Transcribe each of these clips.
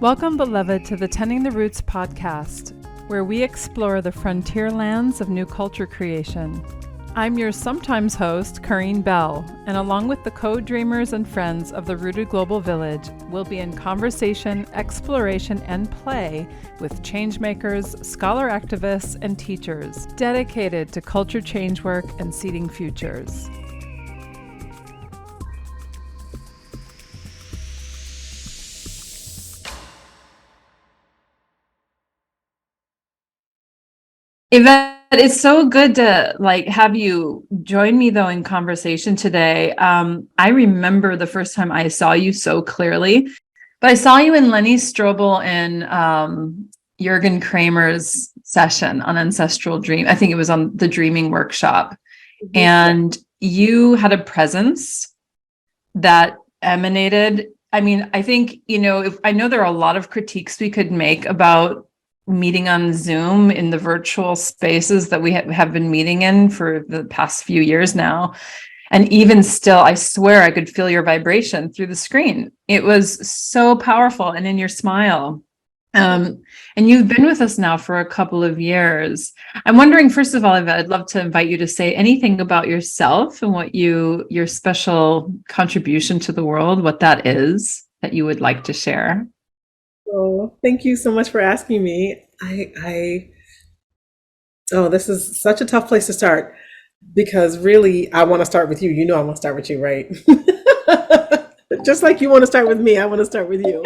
Welcome, beloved, to the Tending the Roots podcast, where we explore the frontier lands of new culture creation. I'm your sometimes host, Kareen Bell, and along with the co-dreamers and friends of the Rooted Global Village, we'll be in conversation, exploration, and play with changemakers, scholar activists, and teachers dedicated to culture change work and seeding futures. Yvette, it's so good to have you join me though in conversation today. I remember the first time I saw you so clearly, but I saw you in Lenny Strobel and Jürgen Kramer's session on ancestral dream. I think it was on the dreaming workshop, and you had a presence that emanated. I mean, I think, I know there are a lot of critiques we could make about meeting on Zoom in the virtual spaces that we have been meeting in for the past few years now. And even still, I swear I could feel your vibration through the screen. It was so powerful, and in your smile. And you've been with us now for a couple of years. I'm wondering, first of all, Yvette, I'd love to invite you to say anything about yourself and what your special contribution to the world, what that is that you would like to share. Oh, thank you so much for asking me. This is such a tough place to start, because really I want to start with you. You know, I want to start with you, right? Just like you want to start with me, I want to start with you.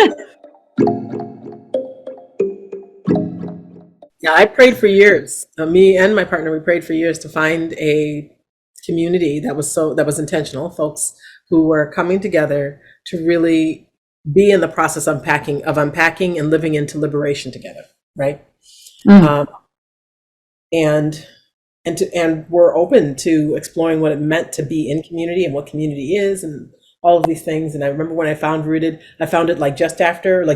Yeah, I prayed for years. Me and my partner, we prayed for years to find a community that was intentional, folks who were coming together to really be in the process of unpacking and living into liberation together, right? And we're open to exploring what it meant to be in community and what community is and all of these things. And I remember when I found Rooted, I found it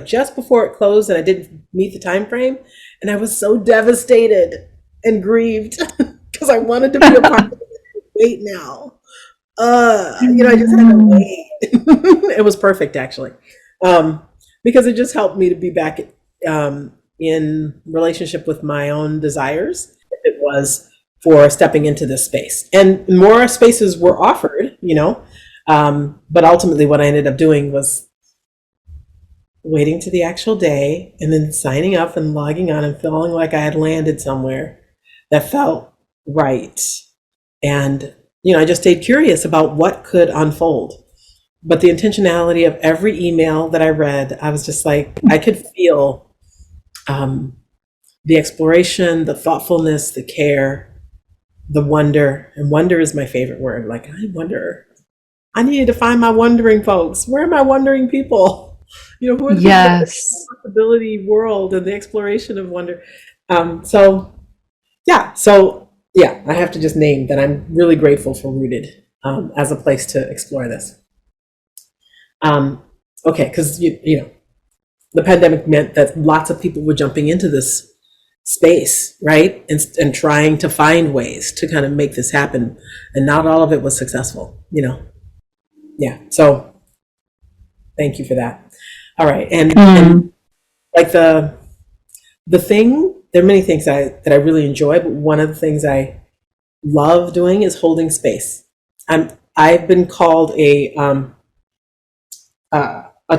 just before it closed, and I didn't meet the time frame, and I was so devastated and grieved because I wanted to be a part of it. Wait now. I just had to wait. It was perfect, actually, because it just helped me to be back in relationship with my own desires. It was for stepping into this space, and more spaces were offered, but ultimately what I ended up doing was waiting to the actual day and then signing up and logging on and feeling like I had landed somewhere that felt right. And I just stayed curious about what could unfold. But the intentionality of every email that I read, I was just like, I could feel the exploration, the thoughtfulness, the care, the wonder. And wonder is my favorite word. I wonder. I needed to find my wondering folks. Where are my wondering people? Who are the people in the possibility world and the exploration of wonder? I have to just name that I'm really grateful for Rooted as a place to explore this. Because the pandemic meant that lots of people were jumping into this space, right, and trying to find ways to kind of make this happen, and not all of it was successful. So thank you for that. All right, and the thing. There are many things that I really enjoy, but one of the things I love doing is holding space. I've been called a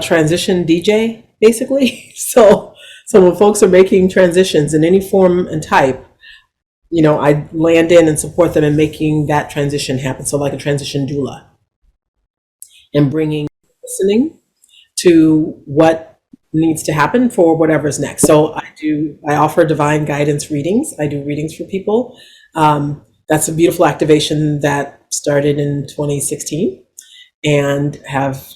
transition DJ, basically. So when folks are making transitions in any form and type, I land in and support them in making that transition happen. So like a transition doula, and bringing listening to what needs to happen for whatever's next. So I offer divine guidance readings. I do readings for people. That's a beautiful activation that started in 2016, and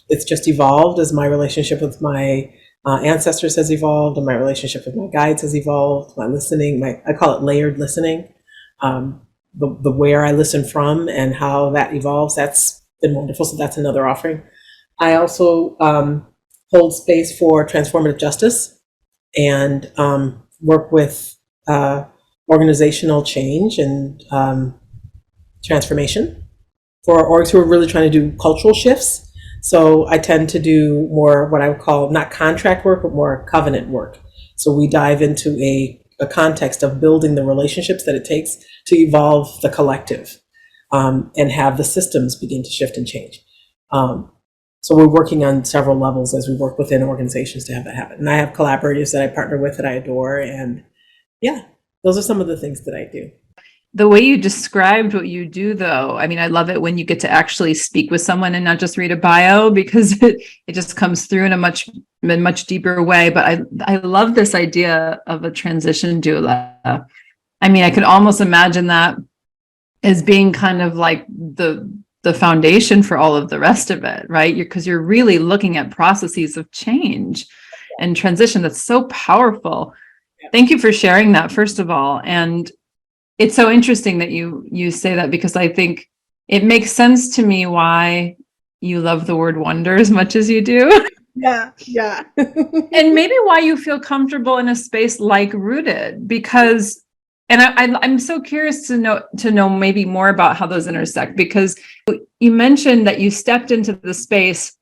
it's just evolved as my relationship with my ancestors has evolved, and my relationship with my guides has evolved. My listening, I call it layered listening. The where I listen from and how that evolves, that's been wonderful. So that's another offering. I also hold space for transformative justice and work with organizational change and transformation for orgs who are really trying to do cultural shifts. So I tend to do more what I would call not contract work, but more covenant work. So we dive into a context of building the relationships that it takes to evolve the collective, and have the systems begin to shift and change. So we're working on several levels as we work within organizations to have that happen. And I have collaborators that I partner with that I adore. And yeah, those are some of the things that I do. The way you described what you do, though, I mean, I love it when you get to actually speak with someone and not just read a bio, because it just comes through in a much deeper way. But I love this idea of a transition doula. I mean, I could almost imagine that as being kind of like the foundation for all of the rest of it, right? Because you're really looking at processes of change and transition. That's so powerful. Thank you for sharing that, first of all. And it's so interesting that you say that, because I think it makes sense to me why you love the word wonder as much as you do. Yeah, yeah. And maybe why you feel comfortable in a space like Rooted, because, and I'm so curious to know maybe more about how those intersect, because you mentioned that you stepped into the space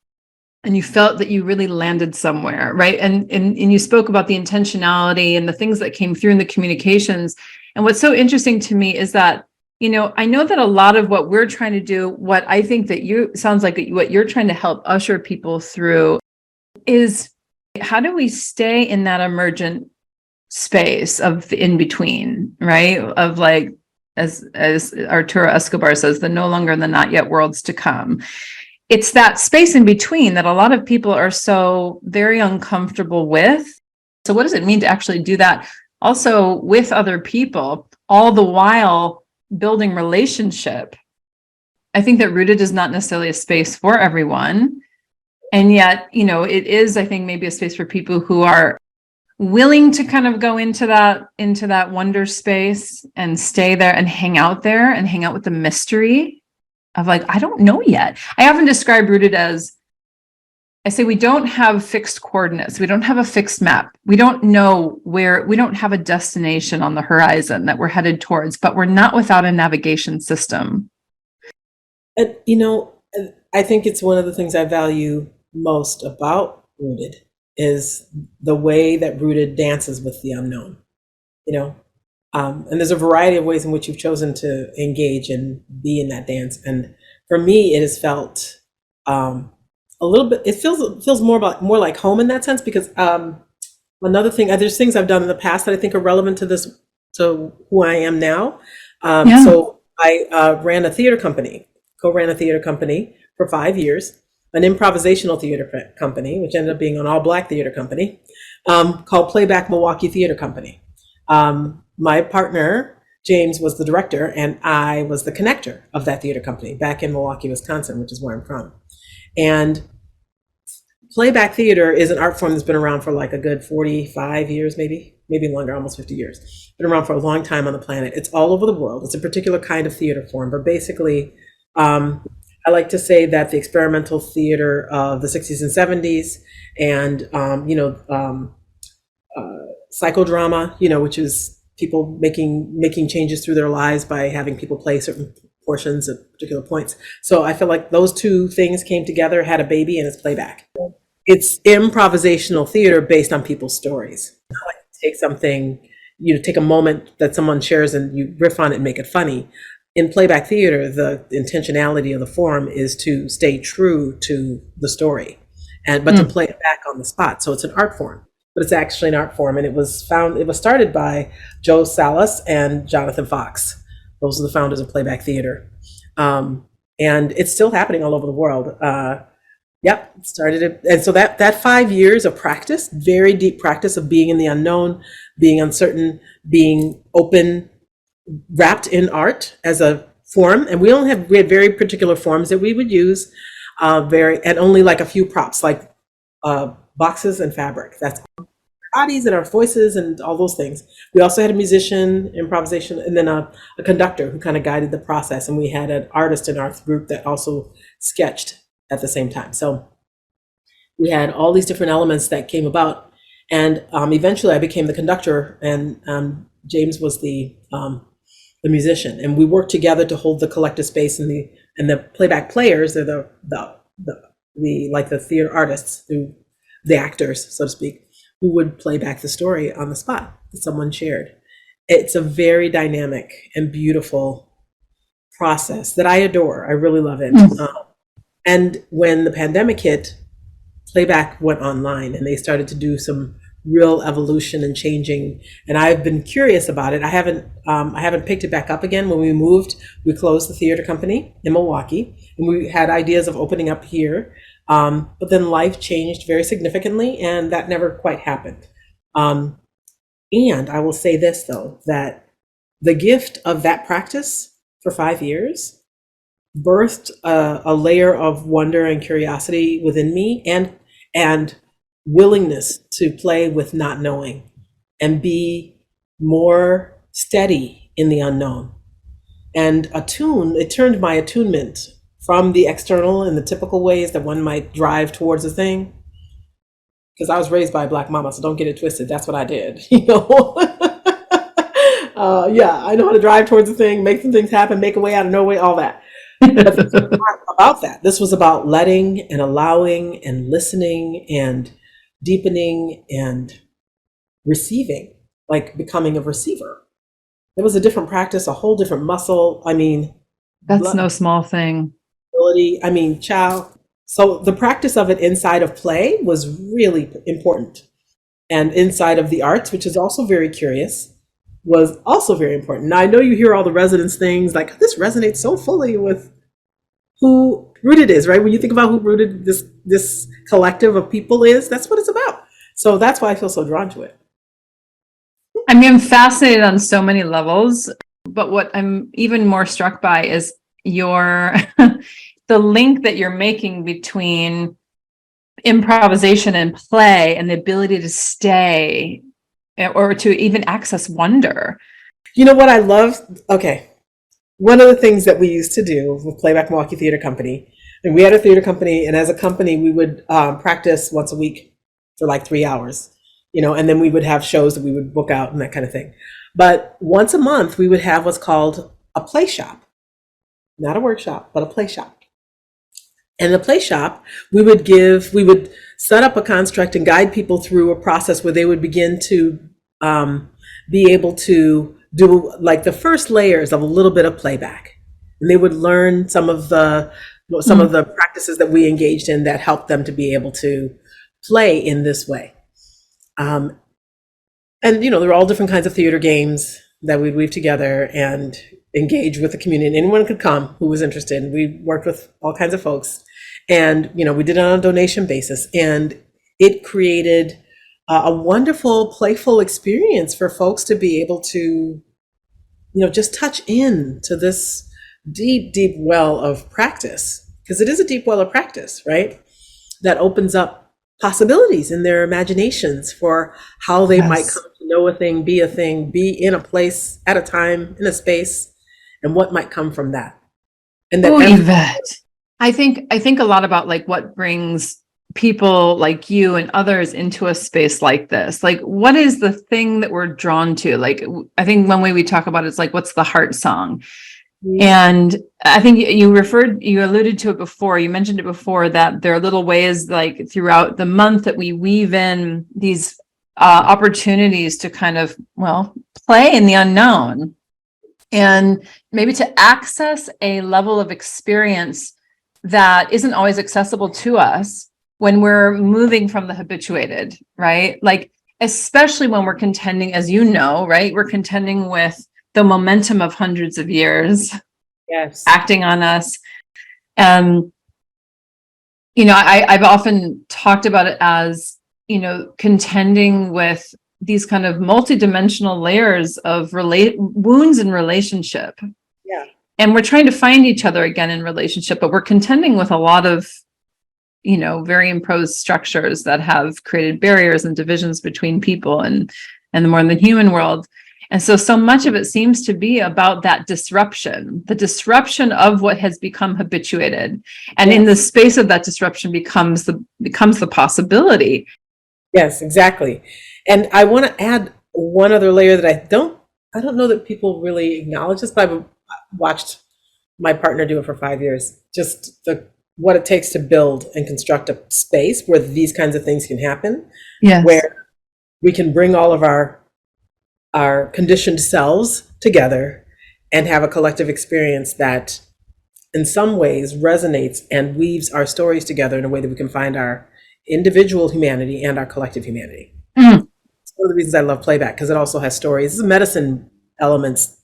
and you felt that you really landed somewhere, right? And you spoke about the intentionality and the things that came through in the communications. And what's so interesting to me is that, I know that a lot of what we're trying to do, what I think that sounds like what you're trying to help usher people through is, how do we stay in that emergent space of the in between, right? Of like, as Arturo Escobar says, the no longer and the not yet worlds to come. It's that space in between that a lot of people are so very uncomfortable with. So what does it mean to actually do that also with other people, all the while building relationship? I think that Rooted is not necessarily a space for everyone. And yet, it is, I think, maybe a space for people who are willing to kind of go into that wonder space and stay there and hang out with the mystery of like, I don't know yet. I often describe Rooted as, I say, we don't have fixed coordinates. We don't have a fixed map. We don't know where, we don't have a destination on the horizon that we're headed towards, but we're not without a navigation system. And, I think it's one of the things I value most about Rooted is the way that Rooted dances with the unknown, and there's a variety of ways in which you've chosen to engage and be in that dance. And for me, it has felt a little bit, it feels more like home in that sense, because another thing, there's things I've done in the past that I think are relevant to who I am now. So I co-ran a theater company for 5 years, an improvisational theater company, which ended up being an all-Black theater company, called Playback Milwaukee Theatre Company. My partner, James, was the director, and I was the connector of that theater company back in Milwaukee, Wisconsin, which is where I'm from. And playback theater is an art form that's been around for like a good 45 years, maybe longer, almost 50 years. Been around for a long time on the planet. It's all over the world. It's a particular kind of theater form, but basically, I like to say that the experimental theater of the 60s and 70s and, psychodrama, which is people making changes through their lives by having people play certain portions at particular points. So I feel like those two things came together, had a baby, and it's playback. It's improvisational theater based on people's stories. I like to take something, take a moment that someone shares and you riff on it and make it funny. In playback theater, the intentionality of the form is to stay true to the story, but to play it back on the spot. So it's an art form, but it's actually an art form, and it was started by Joe Salas and Jonathan Fox. Those are the founders of playback theater, and it's still happening all over the world. Started it, and so that 5 years of practice, very deep practice of being in the unknown, being uncertain, being open, wrapped in art as a form. And we had very particular forms that we would use, and only like a few props, like boxes and fabric. That's our bodies and our voices and all those things. We also had a musician, improvisation, and then a conductor who kind of guided the process. And we had an artist in our group that also sketched at the same time. So we had all these different elements that came about. And eventually I became the conductor, and James was the musician, and we worked together to hold the collective space, and the playback players. They're the the theater artists, the actors, so to speak, who would play back the story on the spot that someone shared. It's a very dynamic and beautiful process that I adore. I really love it. And when the pandemic hit, playback went online and they started to do some real evolution and changing. And I've been curious about it. I haven't picked it back up again. When we moved, we closed the theater company in Milwaukee, and we had ideas of opening up here. But then life changed very significantly, and that never quite happened. And I will say this though, that the gift of that practice for 5 years birthed a layer of wonder and curiosity within me, and willingness to play with not knowing and be more steady in the unknown. And it turned my attunement from the external and the typical ways that one might drive towards a thing. Because I was raised by a Black mama, so don't get it twisted. That's what I did, you know. Yeah, I know how to drive towards a thing, make some things happen, make a way out of no way, all that. But this was not about that. This was about letting and allowing and listening and deepening and receiving, like becoming a receiver. It was a different practice, a whole different muscle. I mean, That's no small thing. I mean, child. So the practice of it inside of play was really important. And inside of the arts, which is also very curious, was also very important. Now, I know you hear all the resonance things, like this resonates so fully with who Rooted is, right? When you think about who Rooted, this collective of people is, that's what it's about. So that's why I feel so drawn to it. I mean, I'm fascinated on so many levels, but what I'm even more struck by is your the link that you're making between improvisation and play and the ability to stay or to even access wonder. You know what I love? Okay. One of the things that we used to do with Playback Milwaukee Theatre Company, and we had a theater company, and as a company, we would practice once a week for like 3 hours, you know, and then we would have shows that we would book out and that kind of thing. But once a month, we would have what's called a play shop, not a workshop, but a play shop. And the play shop, we would set up a construct and guide people through a process where they would begin to be able to do like the first layers of a little bit of playback. And they would learn some of the practices that we engaged in that helped them to be able to play in this way. And, you know, there are all different kinds of theater games that we'd weave together and engage with the community. Anyone could come who was interested. We worked with all kinds of folks. And, you know, we did it on a donation basis. And it created a wonderful, playful experience for folks to be able to, you know, just touch in to this deep, deep well of practice. Because it is a deep well of practice, right? That opens up possibilities in their imaginations for how they might come to know a thing, be in a place at a time, in a space, and what might come from that. And that Yvette, I think a lot about like what brings people like you and others into a space like this. Like, what is the thing that we're drawn to? Like, I think one way we talk about it's like, what's the heart song? And I think you alluded to it before, you mentioned it before, that there are little ways like throughout the month that we weave in these opportunities to kind of, well, play in the unknown and maybe to access a level of experience that isn't always accessible to us when we're moving from the habituated, right? Like, especially when we're contending, as you know, right? We're contending with the momentum of hundreds of years acting on us. You know, I've often talked about it as, you know, contending with these kind of multidimensional layers of wounds in relationship. Yeah. And we're trying to find each other again in relationship, but we're contending with a lot of, you know, very imposed structures that have created barriers and divisions between people and the more than human world. And so much of it seems to be about that disruption, the disruption of what has become habituated. And in the space of that disruption becomes the possibility. Yes, exactly. And I want to add one other layer that I don't know that people really acknowledge this, but I've watched my partner do it for 5 years. Just the what it takes to build and construct a space where these kinds of things can happen, Yes. where we can bring all of our conditioned selves together and have a collective experience that in some ways resonates and weaves our stories together in a way that we can find our individual humanity and our collective humanity. Mm. It's one of the reasons I love playback, because it also has stories. There's medicine elements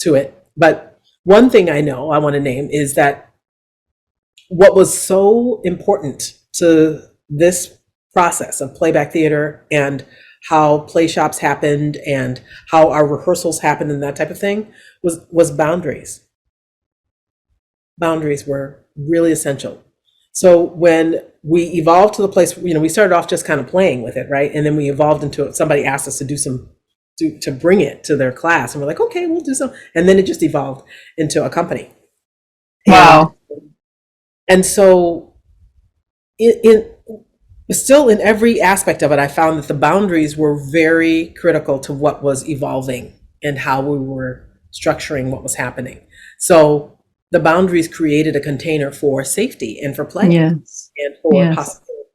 to it. But one thing I know I want to name is that what was so important to this process of playback theater and how play shops happened and how our rehearsals happened and that type of thing was boundaries. Boundaries were really essential. So when we evolved to the place, we started off just kind of playing with it, right? And then we evolved into it. Somebody asked us to do to bring it to their class, and we're like, okay, we'll do some. And then it just evolved into a company. Wow. And so still in every aspect of it, I found that the boundaries were very critical to what was evolving and how we were structuring what was happening. So the boundaries created a container for safety and for play. Yes. And for Yes. possibility.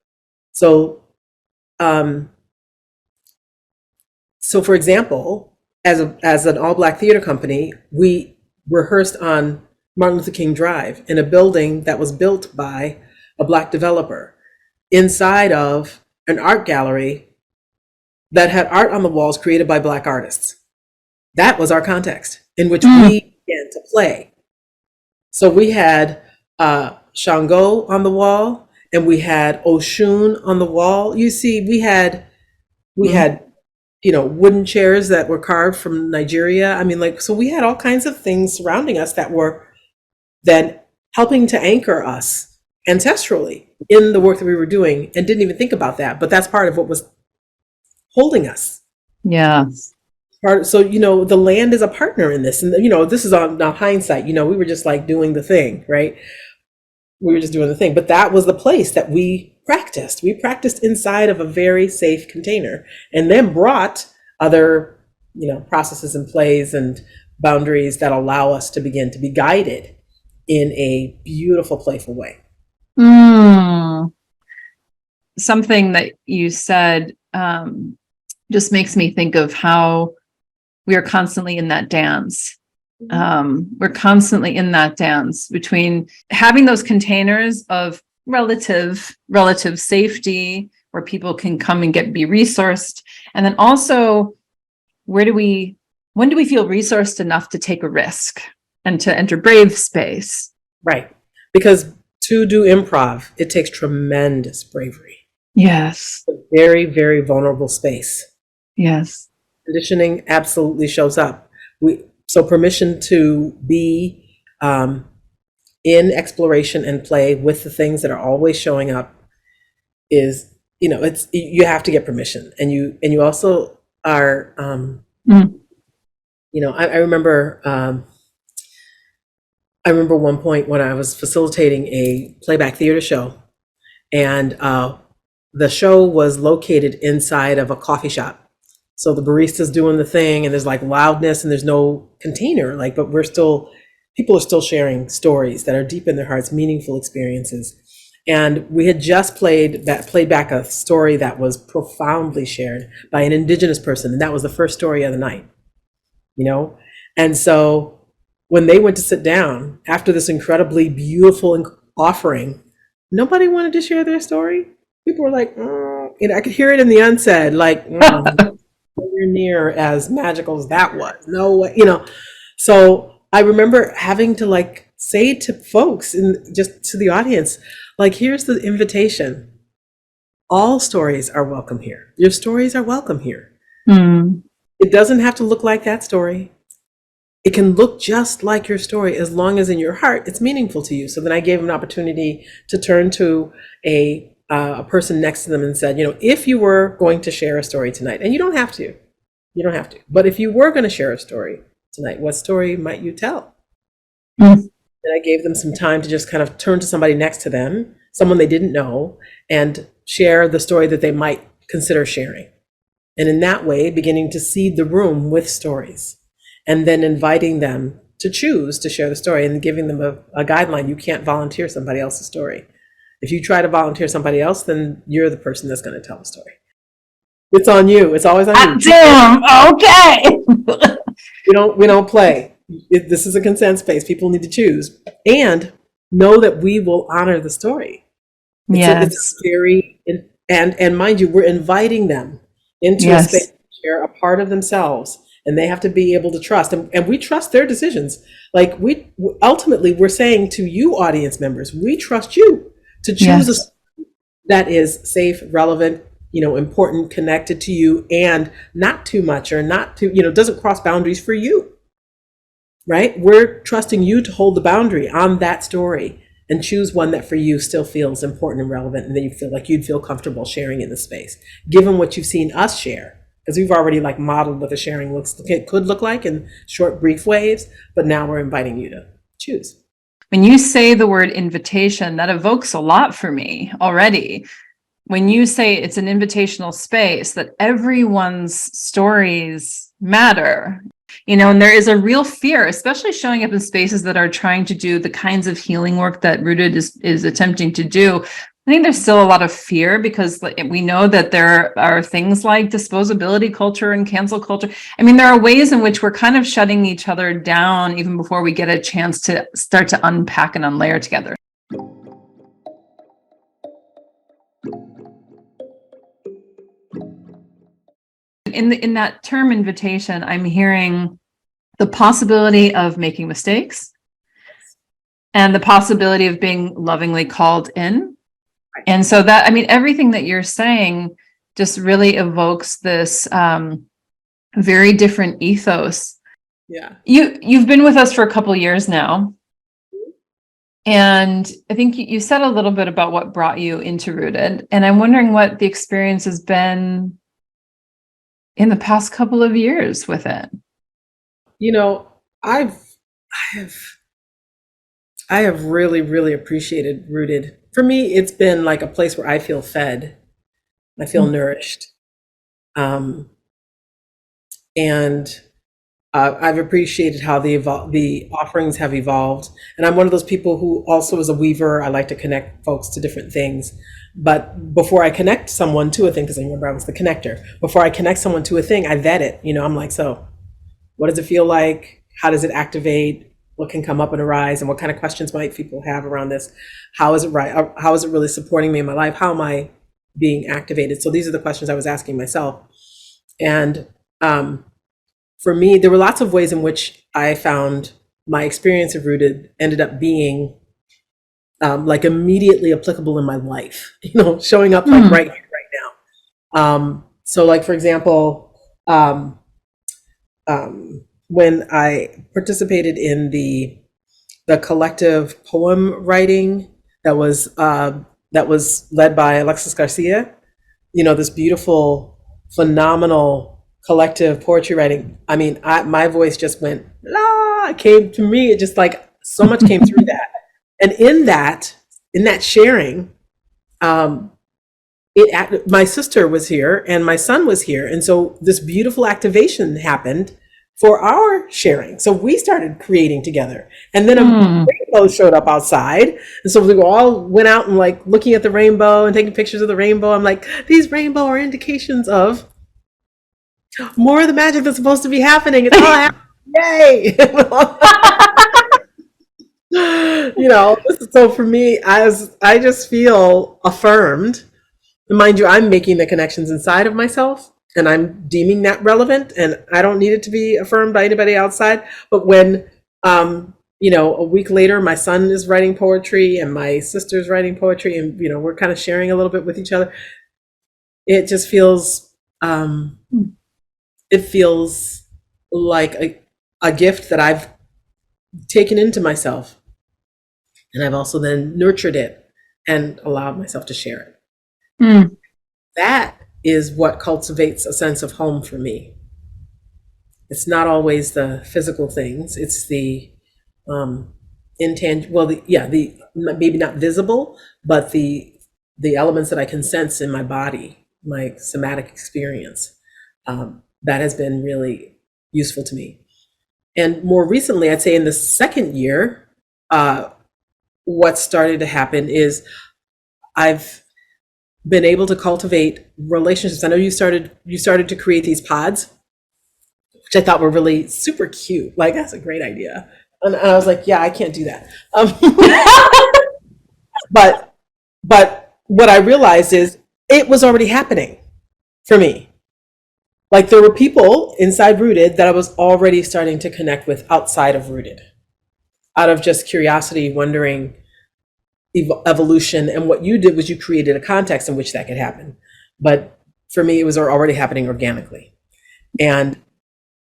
So for example, as an all-Black theater company, we rehearsed on Martin Luther King Drive in a building that was built by a Black developer inside of an art gallery that had art on the walls created by Black artists. That was our context in which we began to play. So we had Shango on the wall, and we had Oshun on the wall. You see, we had wooden chairs that were carved from Nigeria. I mean, so we had all kinds of things surrounding us that were then helping to anchor us ancestrally in the work that we were doing, and didn't even think about that. But that's part of what was holding us. Yeah. So, the land is a partner in this. And, this is on hindsight, we were just like doing the thing, right? We were just doing the thing. But that was the place that we practiced. We practiced inside of a very safe container, and then brought other, processes and plays and boundaries that allow us to begin to be guided in a beautiful, playful way. Something that you said just makes me think of how we are constantly in that dance. We're constantly in that dance between having those containers of relative safety where people can come and be resourced, and then also when do we feel resourced enough to take a risk and to enter brave space? Right, because to do improv, it takes tremendous bravery. Yes. A very, very vulnerable space. Yes. Conditioning absolutely shows up. So permission to be in exploration and play with the things that are always showing up is, you have to get permission, and you also are, I remember one point when I was facilitating a playback theater show, and the show was located inside of a coffee shop. So the barista's doing the thing, and there's like loudness, and there's no container, but people are still sharing stories that are deep in their hearts, meaningful experiences. And we had just played back a story that was profoundly shared by an Indigenous person, and that was the first story of the night. And so when they went to sit down after this incredibly beautiful offering, nobody wanted to share their story. People were like, I could hear it in the unsaid, nowhere near as magical as that was. No way, So I remember having to say to folks and just to the audience, here's the invitation. All stories are welcome here. Your stories are welcome here. It doesn't have to look like that story. It can look just like your story, as long as in your heart it's meaningful to you. So then I gave them an opportunity to turn to a person next to them and said, if you were going to share a story tonight, and you don't have to, but if you were going to share a story tonight, what story might you tell? And I gave them some time to just kind of turn to somebody next to them, someone they didn't know, and share the story that they might consider sharing. And in that way, beginning to seed the room with stories, and then inviting them to choose to share the story, and giving them a guideline. You can't volunteer somebody else's story. If you try to volunteer somebody else, then you're the person that's going to tell the story. It's on you. It's always on you. Damn. Okay. We don't play. This is a consent space. People need to choose and know that we will honor the story. It's very, and mind you, we're inviting them into a space to share a part of themselves, and they have to be able to trust, and we trust their decisions. Like ultimately, we're saying to you, audience members, we trust you to choose a story that is safe, relevant, important, connected to you, and not too much or not too, doesn't cross boundaries for you. Right? We're trusting you to hold the boundary on that story and choose one that for you still feels important and relevant, and that you feel like you'd feel comfortable sharing in the space, given what you've seen us share. Because we've already modeled what the sharing could look like in short, brief waves, but now we're inviting you to choose. When you say the word invitation, that evokes a lot for me already. When you say it's an invitational space, that everyone's stories matter. And there is a real fear, especially showing up in spaces that are trying to do the kinds of healing work that Rooted is attempting to do. I think there's still a lot of fear because we know that there are things like disposability culture and cancel culture. I mean, there are ways in which we're kind of shutting each other down even before we get a chance to start to unpack and unlayer together. In that term invitation, I'm hearing the possibility of making mistakes and the possibility of being lovingly called in. And so everything that you're saying just really evokes this very different ethos. Yeah. You've been with us for a couple of years now. And I think you said a little bit about what brought you into Rooted. And I'm wondering what the experience has been in the past couple of years with it. I have really, really appreciated Rooted. For me, it's been like a place where I feel fed, I feel nourished, and I've appreciated how the offerings have evolved. And I'm one of those people who also is a weaver. I like to connect folks to different things. But before I connect someone to a thing, because I remember I was the connector, before I connect someone to a thing, I vet it. I'm like, so what does it feel like? How does it activate? What can come up and arise? And what kind of questions might people have around this? How is it right? How is it really supporting me in my life? How am I being activated? So these are the questions I was asking myself. And for me, there were lots of ways in which I found my experience of Rooted ended up being immediately applicable in my life, showing up right here, right now. So for example, when I participated in the collective poem writing that was led by Alexis Garcia, this beautiful, phenomenal collective poetry writing. I mean, my voice just went, la, it came to me. It just so much came through that. And in that sharing, my sister was here and my son was here. And so this beautiful activation happened for our sharing. So we started creating together. And then a rainbow showed up outside. And so we all went out and looking at the rainbow and taking pictures of the rainbow. I'm like, these rainbow are indications of more of the magic that's supposed to be happening. It's all happening. Yay! So for me, I just feel affirmed. And mind you, I'm making the connections inside of myself and I'm deeming that relevant, and I don't need it to be affirmed by anybody outside. But when, a week later, my son is writing poetry and my sister's writing poetry, and, we're kind of sharing a little bit with each other, it just feels, it feels like a gift that I've taken into myself. And I've also then nurtured it and allowed myself to share it. That is what cultivates a sense of home for me. It's not always the physical things. It's the intangible, the maybe not visible, but the elements that I can sense in my body, my somatic experience. That has been really useful to me. And more recently, I'd say in the second year, what started to happen is I've been able to cultivate relationships. I know you started to create these pods, which I thought were really super cute. Like, that's a great idea. And I was like, yeah, I can't do that. But what I realized is it was already happening for me. Like, there were people inside Rooted that I was already starting to connect with outside of Rooted, out of just curiosity, wondering evolution. And what you did was you created a context in which that could happen. But for me, it was already happening organically. And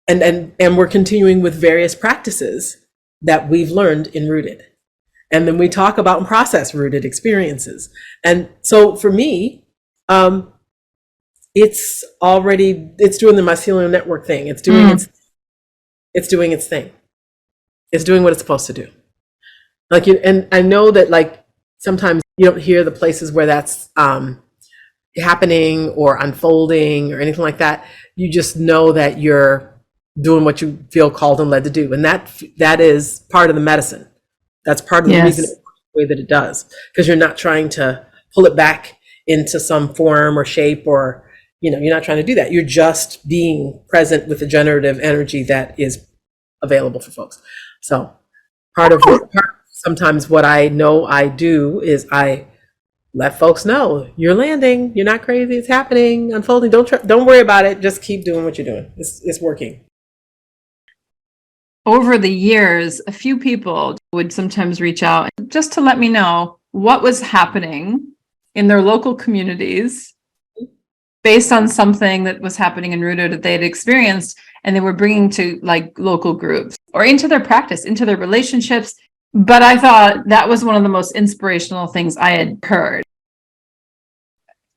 we're continuing with various practices that we've learned in Rooted. And then we talk about and process Rooted experiences. And so for me, it's doing the mycelial network thing. It's doing its thing. It's doing what it's supposed to do. Like, and I know that, like, sometimes you don't hear the places where that's happening or unfolding or anything like that. You just know that you're doing what you feel called and led to do, and that is part of the medicine. That's part of the reason the way that it does, because you're not trying to pull it back into some form or shape, or you're not trying to do that. You're just being present with the generative energy that is available for folks. So sometimes what I know I do is I let folks know you're landing, you're not crazy, it's happening, unfolding. Don't worry about it. Just keep doing what you're doing. It's working. Over the years, a few people would sometimes reach out just to let me know what was happening in their local communities based on something that was happening in Rooted that they had experienced, and they were bringing to, like, local groups or into their practice, into their relationships. But I thought that was one of the most inspirational things I had heard.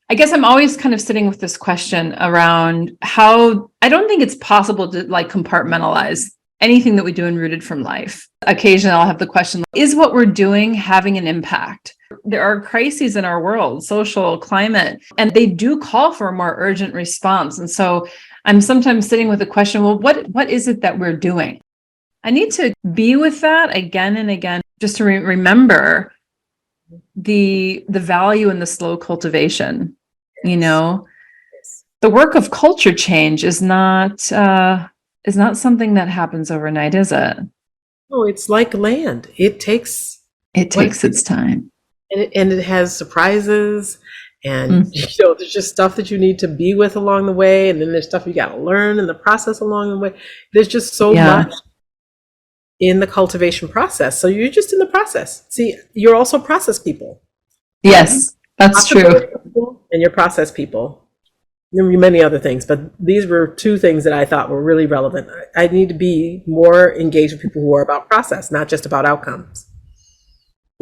I guess I'm always kind of sitting with this question around how I don't think it's possible to, like, compartmentalize anything that we do in Rooted from life. Occasionally I'll have the question, is what we're doing having an impact? There are crises in our world, social, climate, and they do call for a more urgent response. And so I'm sometimes sitting with the question, well, what is it that we're doing? I need to be with that again and again, just to remember the value in the slow cultivation. The work of culture change is not something that happens overnight, is it? No, it's like land. It takes its time. And it has surprises, and there's just stuff that you need to be with along the way, and then there's stuff you got to learn in the process along the way. There's just so much in the cultivation process. So you're just in the process. See, you're also process people. Yes, that's true. And you're process people. There were many other things, but these were two things that I thought were really relevant. I need to be more engaged with people who are about process, not just about outcomes.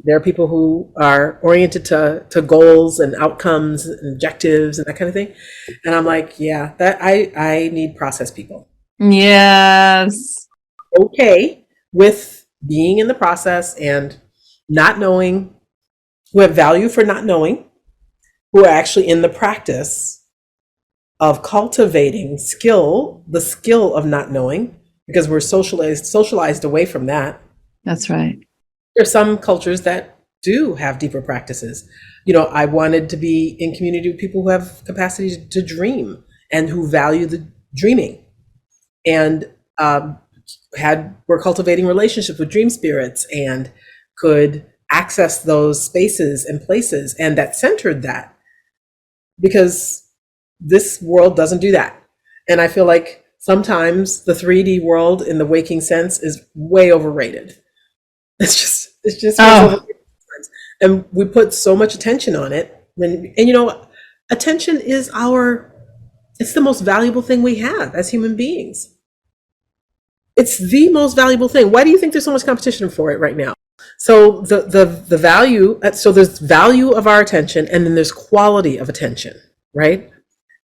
There are people who are oriented to goals and outcomes and objectives and that kind of thing. And I'm like, yeah, that I need process people. Yes. Okay with being in the process and not knowing, who have value for not knowing, who are actually in the practice of cultivating the skill of not knowing, because we're socialized away from that. That's right. There are some cultures that do have deeper practices. I wanted to be in community with people who have capacity to dream and who value the dreaming, and were cultivating relationships with dream spirits and could access those spaces and places, and that centered that, because this world doesn't do that. And I feel like sometimes the 3D world in the waking sense is way overrated. It's just overrated. And we put so much attention on it. And attention is it's the most valuable thing we have as human beings. It's the most valuable thing. Why do you think there's so much competition for it right now? So the value, so there's value of our attention, and then there's quality of attention, right?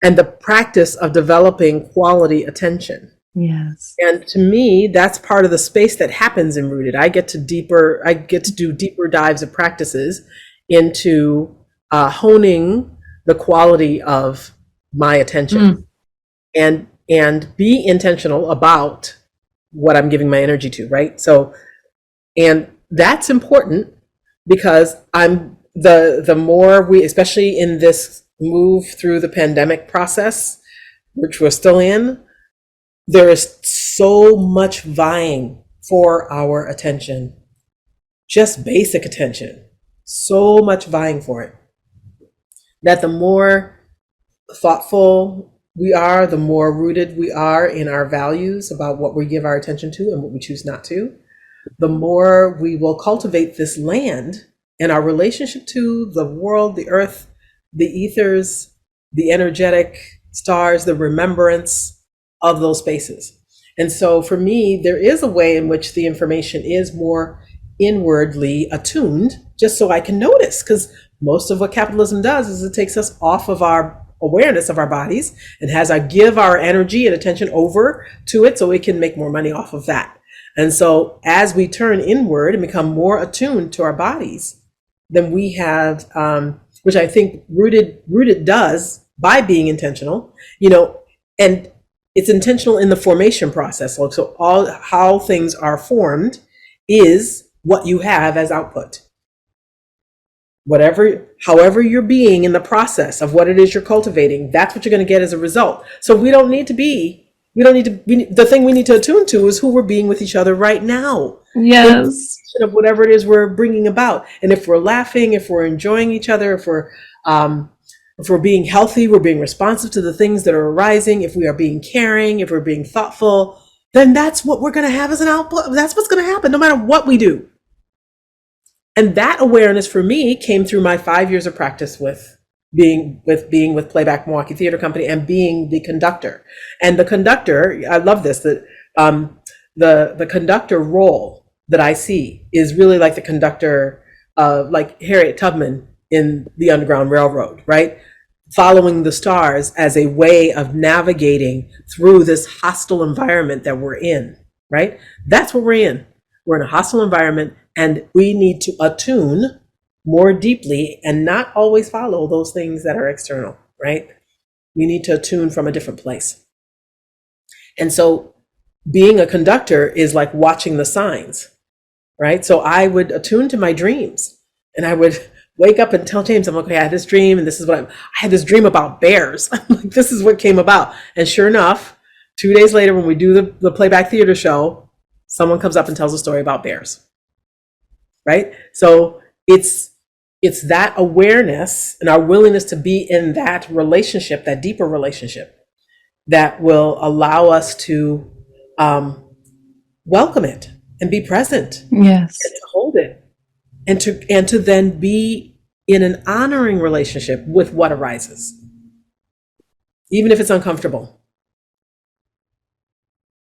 And the practice of developing quality attention. Yes. And to me, that's part of the space that happens in Rooted. I get to do deeper dives of practices into honing the quality of my attention, and be intentional about what I'm giving my energy to, right? So, and that's important because the more we, especially in this move through the pandemic process, which we're still in, there is so much vying for our attention, just basic attention, so much vying for it, that the more thoughtful we are, the more rooted we are in our values about what we give our attention to and what we choose not to, the more we will cultivate this land and our relationship to the world, the earth, the ethers, the energetic stars, the remembrance of those spaces. And so for me, there is a way in which the information is more inwardly attuned, just so I can notice, because most of what capitalism does is it takes us off of our awareness of our bodies and has our give our energy and attention over to it so we can make more money off of that. And so as we turn inward and become more attuned to our bodies, then we have, which I think rooted does by being intentional, and it's intentional in the formation process. So all how things are formed is what you have as output. However you're being in the process of what it is you're cultivating, that's what you're going to get as a result. So the thing we need to attune to is who we're being with each other right now. Yes. Of whatever it is we're bringing about. And if we're laughing, if we're enjoying each other, if we're being healthy, we're being responsive to the things that are arising, if we are being caring, if we're being thoughtful, then that's what we're going to have as an output. That's what's going to happen no matter what we do. And that awareness for me came through my 5 years of practice with Playback Milwaukee Theatre Company and being the conductor. And the conductor, I love this, that the conductor role that I see is really like the conductor, like Harriet Tubman in the Underground Railroad, right? Following the stars as a way of navigating through this hostile environment that we're in, right? That's what we're in. We're in a hostile environment, and we need to attune more deeply and not always follow those things that are external, right? We need to attune from a different place. And so being a conductor is like watching the signs, right? So I would attune to my dreams, and I would wake up and tell James, I'm like, okay, I had this dream, and this is I had this dream about bears. I'm like, this is what came about. And sure enough, 2 days later, when we do the playback theater show, someone comes up and tells a story about bears, right? So it's that awareness and our willingness to be in that relationship, that deeper relationship, that will allow us to welcome it and be present. Yes. And to hold it, and to then be in an honoring relationship with what arises, even if it's uncomfortable.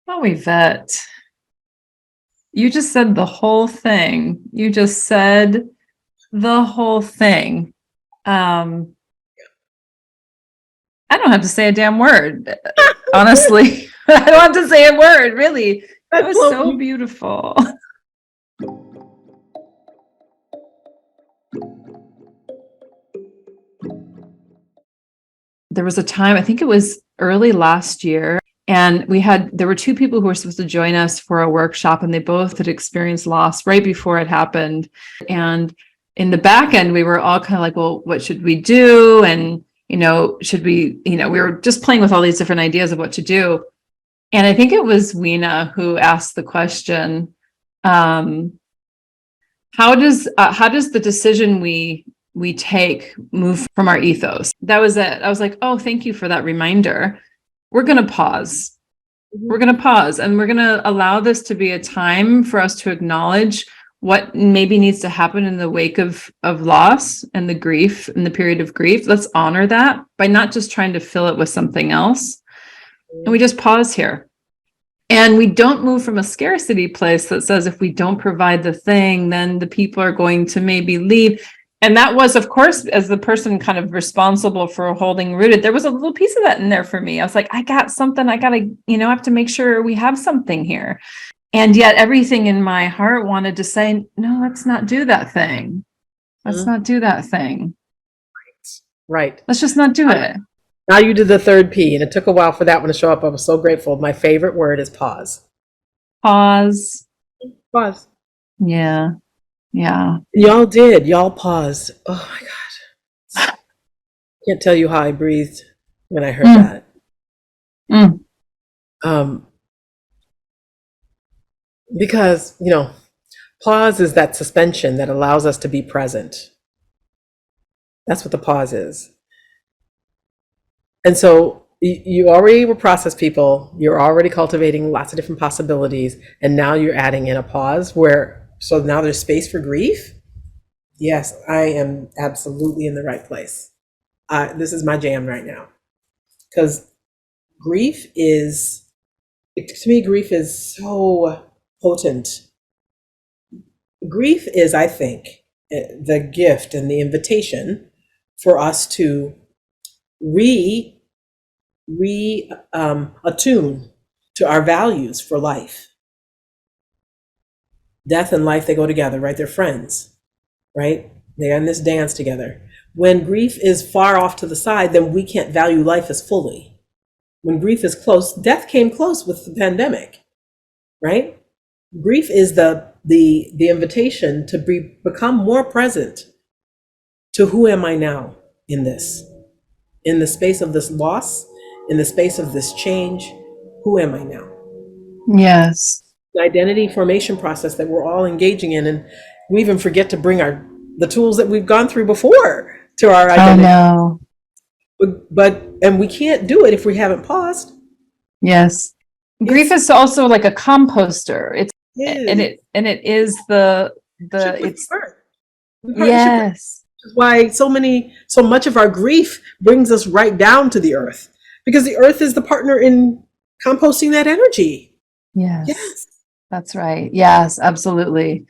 Oh, Yvette, you just said the whole thing. You just said the whole thing. I don't have to say a damn word. Honestly, I don't have to say a word, really. That was so beautiful. There was a time, I think it was early last year, and there were two people who were supposed to join us for a workshop, and they both had experienced loss right before it happened. And in the back end, we were all kind of like, well, what should we do? And, should we, we were just playing with all these different ideas of what to do. And I think it was Weena who asked the question, how does the decision we take move from our ethos? That was it. I was like, oh, thank you for that reminder. We're going to pause. We're going to pause, and we're going to allow this to be a time for us to acknowledge what maybe needs to happen in the wake of loss and the grief and the period of grief. Let's honor that by not just trying to fill it with something else. And we just pause here. And we don't move from a scarcity place that says if we don't provide the thing, then the people are going to maybe leave. And that was, of course, as the person kind of responsible for holding rooted, there was a little piece of that in there for me. I was like, I got something. I got to, I have to make sure we have something here. And yet everything in my heart wanted to say, no, let's not do that thing. Let's not do that thing. Right. Let's just not do it. Now you did the third P, and it took a while for that one to show up. I was so grateful. My favorite word is pause. Pause. Pause. Yeah. Yeah. Y'all did. Y'all paused. Oh my God. Can't tell you how I breathed when I heard Mm, that. mm. Um, because, pause is that suspension that allows us to be present. That's what the pause is. And so you already were process people, you're already cultivating lots of different possibilities, and now you're adding in a pause so now there's space for grief. Yes, I am absolutely in the right place. This is my jam right now. Because to me, grief is so potent. Grief is, I think, the gift and the invitation for us to re attune to our values for life. Death and life, they go together, right? They're friends, right? They're in this dance together. When grief is far off to the side, then we can't value life as fully. When grief is close, death came close with the pandemic, right? Grief is the invitation to become more present to who am I now in this, in the space of this loss, in the space of this change. Who am I now? Yes. The identity formation process that we're all engaging in, and we even forget to bring the tools that we've gone through before to our I identity. know. And we can't do it if we haven't paused. Yes. Grief is also like a composter. And it is it's yes. Why so much of our grief brings us right down to the earth, because the earth is the partner in composting that energy. Yes. That's right. Yes, absolutely.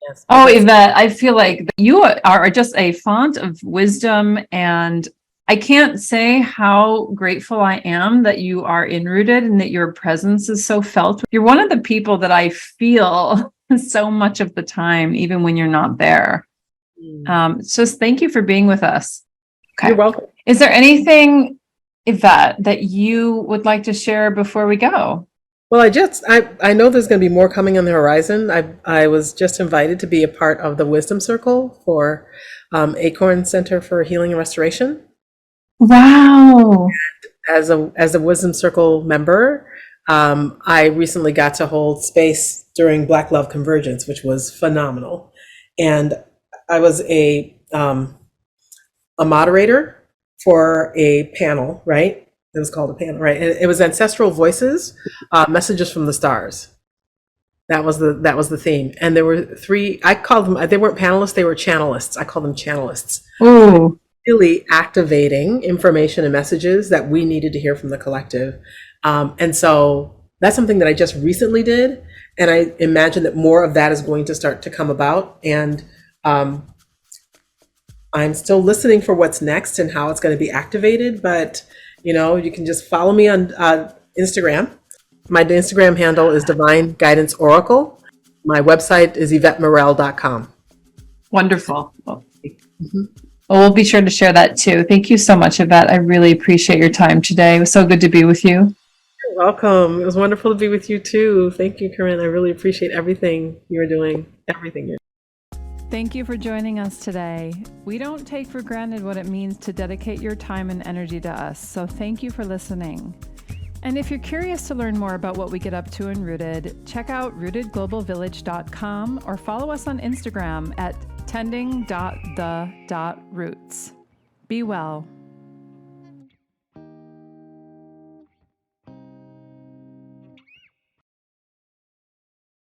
Yes. Oh, Yvette, I feel like you are just a font of wisdom, and I can't say how grateful I am that you are enrooted and that your presence is so felt. You're one of the people that I feel so much of the time, even when you're not there. Just thank you for being with us. Okay. You're welcome. Is there anything, Yvette, that you would like to share before we go? Well, I know there's going to be more coming on the horizon. I was just invited to be a part of the Wisdom Circle for Acorn Center for Healing and Restoration. Wow. As a Wisdom Circle member, I recently got to hold space during Black Love Convergence, which was phenomenal. And I was a moderator for a panel, right? It was called a panel, right? And it was Ancestral Voices, Messages from the Stars. That was the theme. And there were three, I called them, they weren't panelists, they were channelists. I call them channelists. Ooh. Really activating information and messages that we needed to hear from the collective. And so that's something that I just recently did. And I imagine that more of that is going to start to come about. And I'm still listening for what's next and how it's going to be activated. But, you can just follow me on Instagram. My Instagram handle is Divine Guidance Oracle. My website is YvetteMurrell.com. Wonderful. Well, we'll be sure to share that too. Thank you so much, Yvette. I really appreciate your time today. It was so good to be with you. You're welcome. It was wonderful to be with you too. Thank you, Corinne. I really appreciate everything you're doing. Thank you for joining us today. We don't take for granted what it means to dedicate your time and energy to us, so thank you for listening. And if you're curious to learn more about what we get up to in Rooted, check out rootedglobalvillage.com or follow us on Instagram at tending.the.roots. Be well.